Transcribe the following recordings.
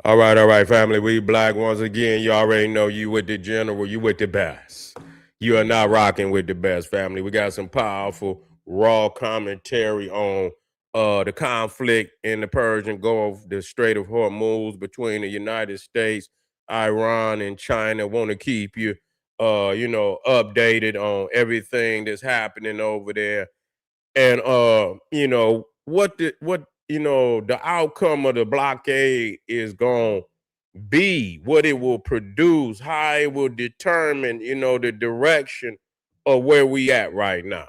All right, family. We black once again. You already know you with the general, you with the best. You are not rocking with the best, family. We got some powerful, raw commentary on the conflict in the Persian Gulf, the Strait of Hormuz between the United States, Iran, and China. Want to keep you, updated on everything that's happening over there and the outcome of the blockade is going to be, what it will produce, how it will determine the direction of where we at right now.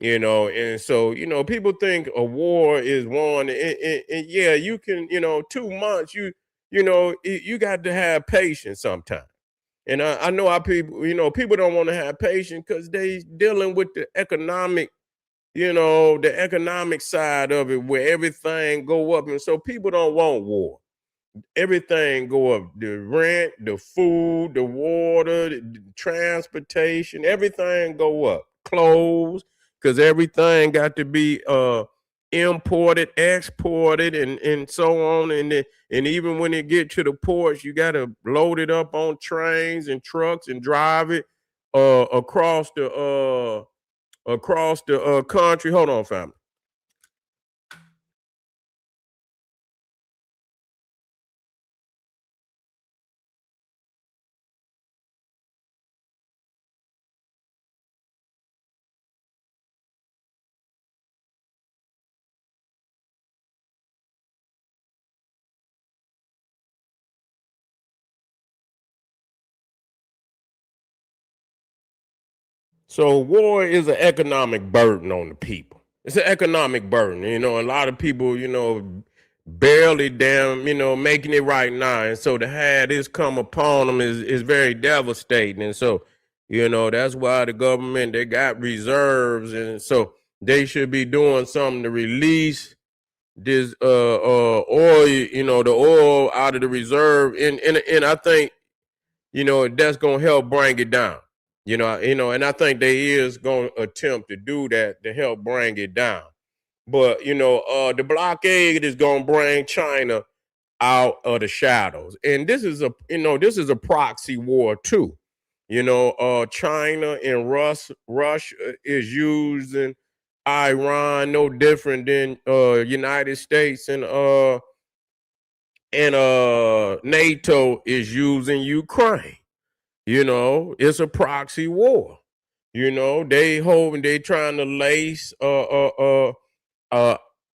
And so people think a war is won, and yeah, you can, 2 months, you got to have patience sometimes. And I know how people, people don't want to have patience because they dealing with the economic side of it, where everything go up, and so people don't want war. Everything go up: the rent, the food, the water, the transportation, everything go up. Clothes, because everything got to be imported, exported, and so on. And even when it get to the ports, you got to load it up on trains and trucks and drive it across the country. Hold on, family. So war is an economic burden on the people. It's an economic burden. A lot of people, barely damn, making it right now. And so to have this come upon them is very devastating. And so, that's why the government, they got reserves. And so they should be doing something to release this oil, the oil out of the reserve. And I think that's gonna help bring it down. And I think they is gonna attempt to do that to help bring it down. But the blockade is gonna bring China out of the shadows, and this is a proxy war too. China and Russia is using Iran no different than United States and NATO is using Ukraine. It's a proxy war. They trying to lace uh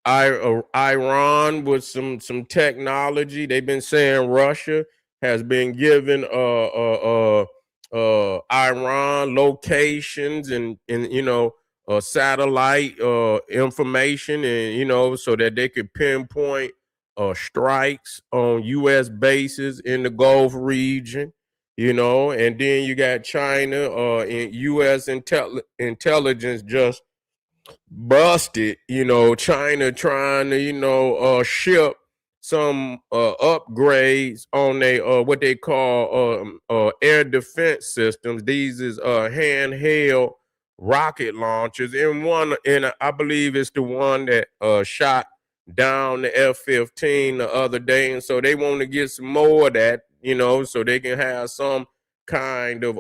Iran with some technology. They've been saying Russia has been given Iran locations and satellite information, and so that they could pinpoint strikes on U.S. bases in the Gulf region. And then you got China and U.S. intelligence just busted, China trying to, ship some upgrades on they what they call air defense systems. These is handheld rocket launchers, and I believe it's the one that shot down the F-15 the other day, and so they want to get some more of that, so they can have some kind of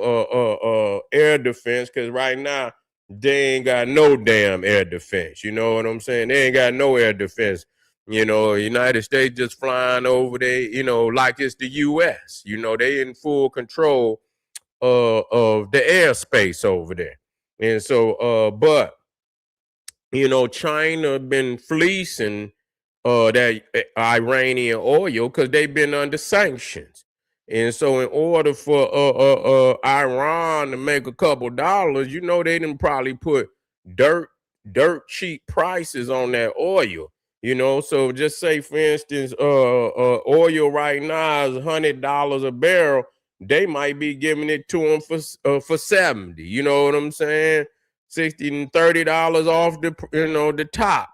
air defense, because right now they ain't got no damn air defense. You know what I'm saying? They ain't got no air defense. United States just flying over there, like it's the US. They in full control of the airspace over there. And so, but China been fleecing that Iranian oil because they've been under sanctions. And so, in order for Iran to make a couple dollars, they didn't probably put dirt dirt cheap prices on that oil. So just say, for instance, oil right now is $100 a barrel. They might be giving it to them for 70. You know what I'm saying? 60 and $30 off the top.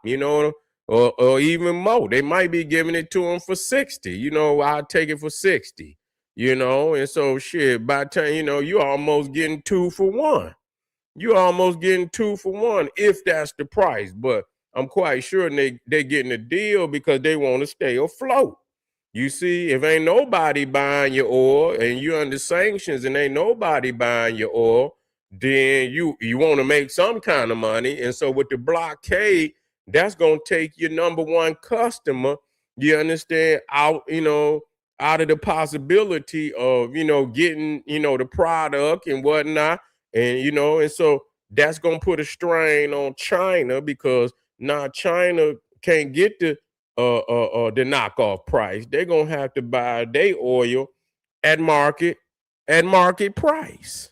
Or even more. They might be giving it to them for 60. I'll take it for 60. And so shit, by the time, you almost getting 2 for 1. You almost getting 2 for 1 if that's the price. But I'm quite sure they getting a deal because they want to stay afloat. You see, if ain't nobody buying your oil and you under sanctions and ain't nobody buying your oil, then you want to make some kind of money. And so with the blockade, that's gonna take your number one customer, you understand, out, out of the possibility of, getting, the product and whatnot. And and so that's gonna put a strain on China because now China can't get the knockoff price. They're gonna have to buy their oil at market price.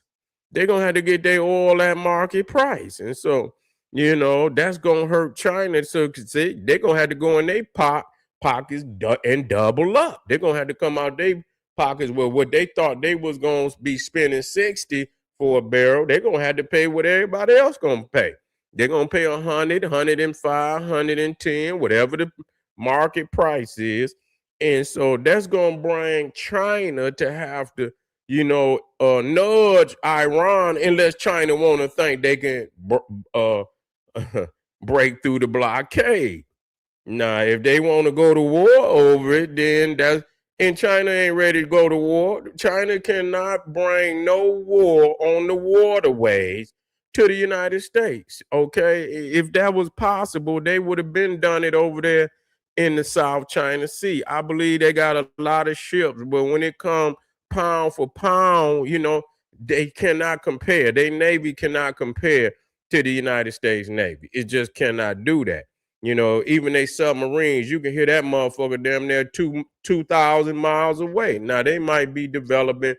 They're gonna have to get their oil at market price, and so that's gonna hurt China. So they're gonna have to go in their pockets and double up. They're gonna have to come out their pockets with what they thought they was gonna be spending 60 for a barrel. They're gonna have to pay what everybody else gonna pay. They're gonna pay 100, 105, 110, whatever the market price is. And so that's gonna bring China to have to, nudge Iran unless China want to think they can break through the blockade. Now, if they want to go to war over it, then and China ain't ready to go to war. China cannot bring no war on the waterways to the United States. Okay, if that was possible, they would have been done it over there in the South China Sea. I believe they got a lot of ships, but when it comes pound for pound, they cannot compare. Their Navy cannot compare to the United States Navy. It just cannot do that. Even they submarines, you can hear that motherfucker damn near 2,000 miles away. Now they might be developing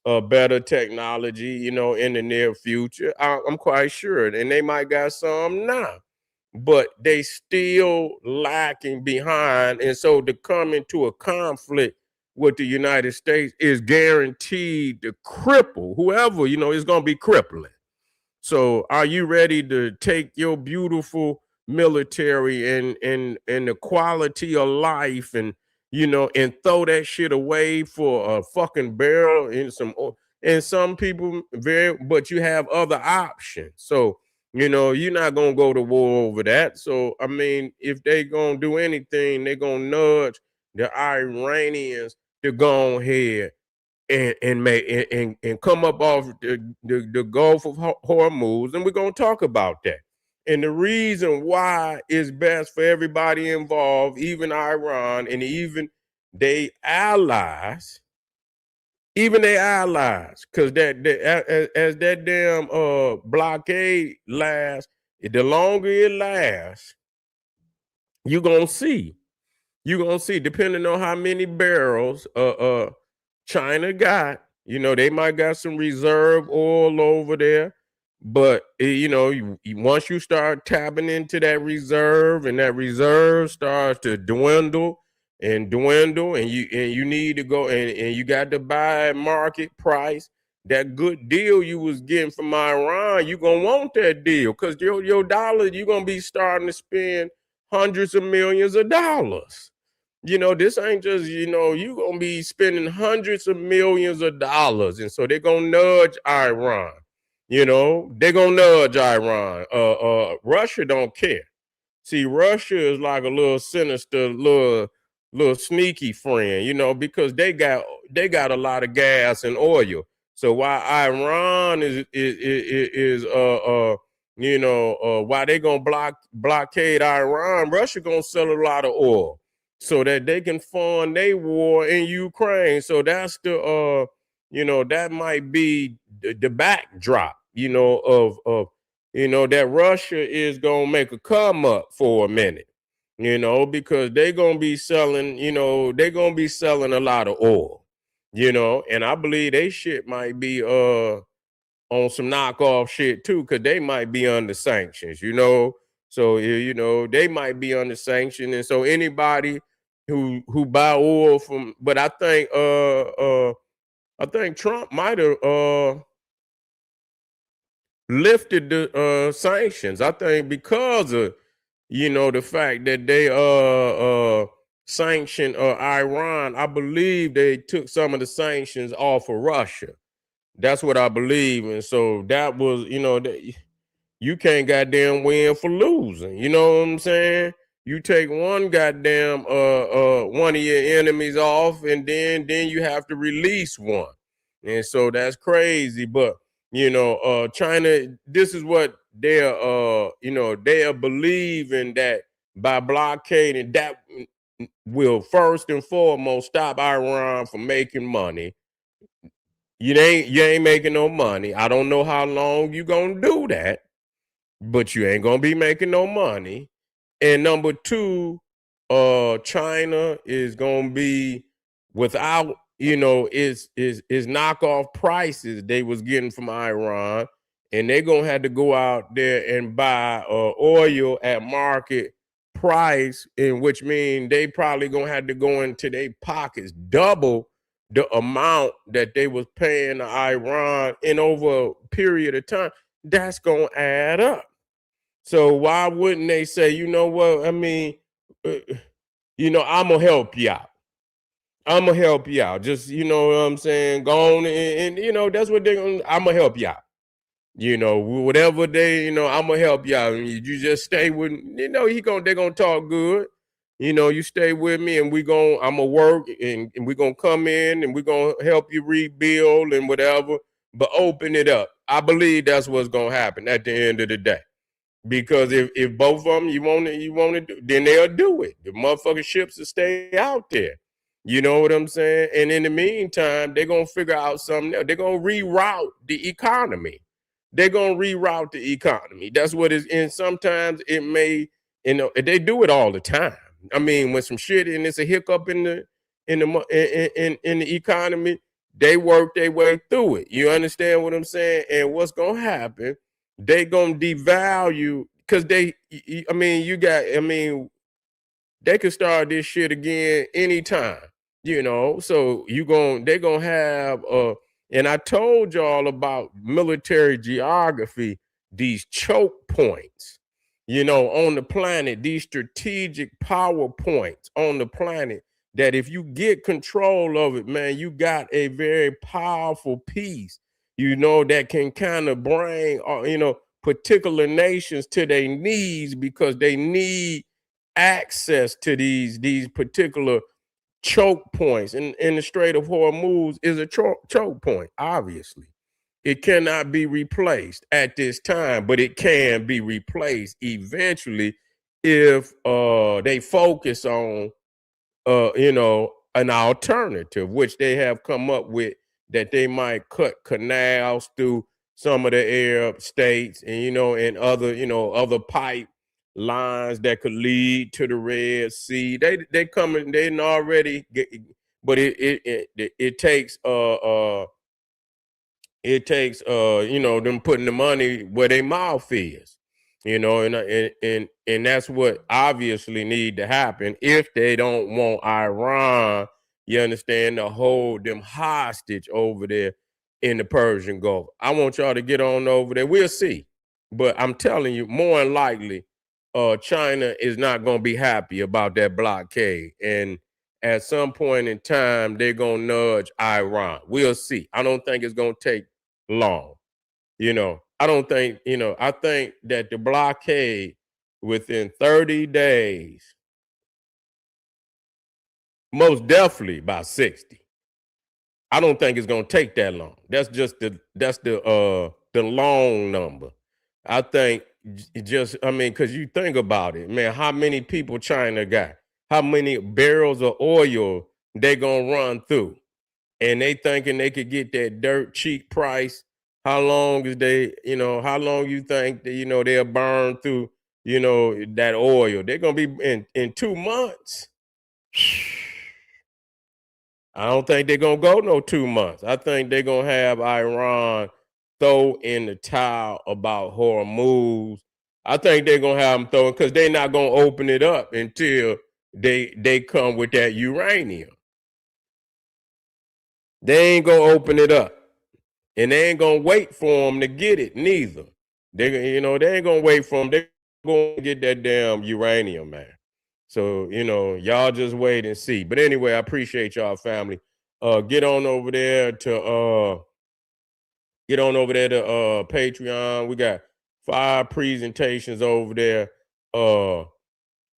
better technology, in the near future. I'm quite sure, and they might got some now, but they still lacking behind. And so to come into a conflict with the United States is guaranteed to cripple whoever, is going to be crippling. So are you ready to take your beautiful military and the quality of life and throw that shit away for a fucking barrel and some people but you have other options. So you're not gonna go to war over that. So I mean, if they gonna do anything, they're gonna nudge the Iranians to go ahead and make and come up off the Gulf of Hormuz, and we're gonna talk about that. And the reason why it's best for everybody involved, even Iran and even their allies, because as that damn blockade lasts, the longer it lasts, you're gonna see. Depending on how many barrels China got, they might got some reserve oil over there. But once you start tapping into that reserve and that reserve starts to dwindle and dwindle, and you need to go and you got to buy at market price, that good deal you was getting from Iran, you're gonna want that deal because your dollar, you're gonna be starting to spend hundreds of millions of dollars. This ain't just, you're going to be spending hundreds of millions of dollars. And so they're going to nudge Iran. They're going to nudge Iran. Russia don't care. See, Russia is like a little sinister, little sneaky friend, because they got a lot of gas and oil. So while Iran why they gonna blockade Iran, Russia gonna sell a lot of oil so that they can fund their war in Ukraine. So that's that might be the backdrop, that Russia is gonna make a come up for a minute, because they're gonna be selling, a lot of oil, and I believe they shit might be on some knockoff shit too, because they might be under sanctions, So they might be under sanction, and so anybody who buy oil from, but I think Trump might have lifted the sanctions. I think because of the fact that they sanctioned Iran, I believe they took some of the sanctions off of Russia. That's what I believe. And so that was, you can't goddamn win for losing. You know what I'm saying? You take one goddamn one of your enemies off, and then you have to release one. And so that's crazy. But China, this is what they're they are believing that by blockading that will first and foremost stop Iran from making money. You ain't making no money. I don't know how long you gonna do that, but you ain't gonna be making no money. And number two, China is gonna be without, is knockoff prices they was getting from Iran, and they're gonna have to go out there and buy oil at market price, in which mean they probably gonna have to go into their pockets double the amount that they was paying to Iran in over a period of time. That's gonna add up. So why wouldn't they say, you know what? I mean, uh, I'm gonna help you out. I'm gonna help you out. Just what I'm saying. Go on and that's what they're gonna. I'm gonna help you out. Whatever I'm gonna help you out. And you just stay with. They're gonna talk good. You stay with me, and I'm gonna work, and we're gonna come in, and we're gonna help you rebuild and whatever. But open it up. I believe that's what's gonna happen at the end of the day. Because if both of them you want to do, then they'll do it. The motherfucking ships will stay out there. You know what I'm saying? And in the meantime, they're gonna figure out something else. They're gonna reroute the economy. They're gonna reroute the economy. That's what is. And sometimes it may, they do it all the time. I mean, when some shit and it's a hiccup in the economy, they work their way through it. You understand what I'm saying? And what's gonna happen? They gonna devalue because they could start this shit again anytime, so they gonna have and I told y'all about military geography, these choke points, on the planet, these strategic power points on the planet, that if you get control of it, man, you got a very powerful piece, that can kind of bring particular nations to their knees, because they need access to these particular choke points. And the Strait of Hormuz is a choke point, obviously. It cannot be replaced at this time, but it can be replaced eventually if they focus on an alternative, which they have come up with, that they might cut canals through some of the Arab states, and and other pipe lines that could lead to the Red Sea. They coming, they already get, but it takes them putting the money where their mouth is, and that's what obviously need to happen if they don't want Iran, you understand, to hold them hostage over there in the Persian Gulf. I want y'all to get on over there. We'll see. But I'm telling you, more than likely, China is not going to be happy about that blockade. And at some point in time, they're going to nudge Iran. We'll see. I don't think it's going to take long. I don't think, I think that the blockade within 30 days, most definitely by 60. I don't think it's gonna take that long. That's the long number. I think because you think about it, man, how many people China got? How many barrels of oil they gonna run through? And they thinking they could get that dirt cheap price. How long is how long you think that they'll burn through, that oil? They're gonna be in 2 months. I don't think they're gonna go no 2 months. I think they're gonna have Iran throw in the towel about Hormuz. I think they're gonna have them throw, because they're not gonna open it up until they come with that uranium. They ain't gonna open it up, and they ain't gonna wait for them to get it neither. They ain't gonna wait for them. They gonna get that damn uranium, man. So y'all just wait and see. But anyway, I appreciate y'all, family. Get on over there to Patreon. We got 5 presentations over there.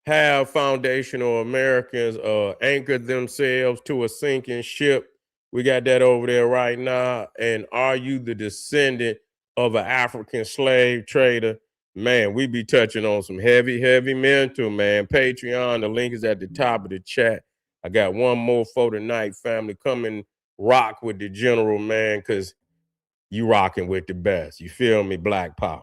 have foundational Americans anchor themselves to a sinking ship? We got that over there right now. And are you the descendant of an African slave trader? Man, we be touching on some heavy, heavy mental, man. Patreon, the link is at the top of the chat. I got one more for tonight, family. Come and rock with the general, man, because you rocking with the best. You feel me? Black Power.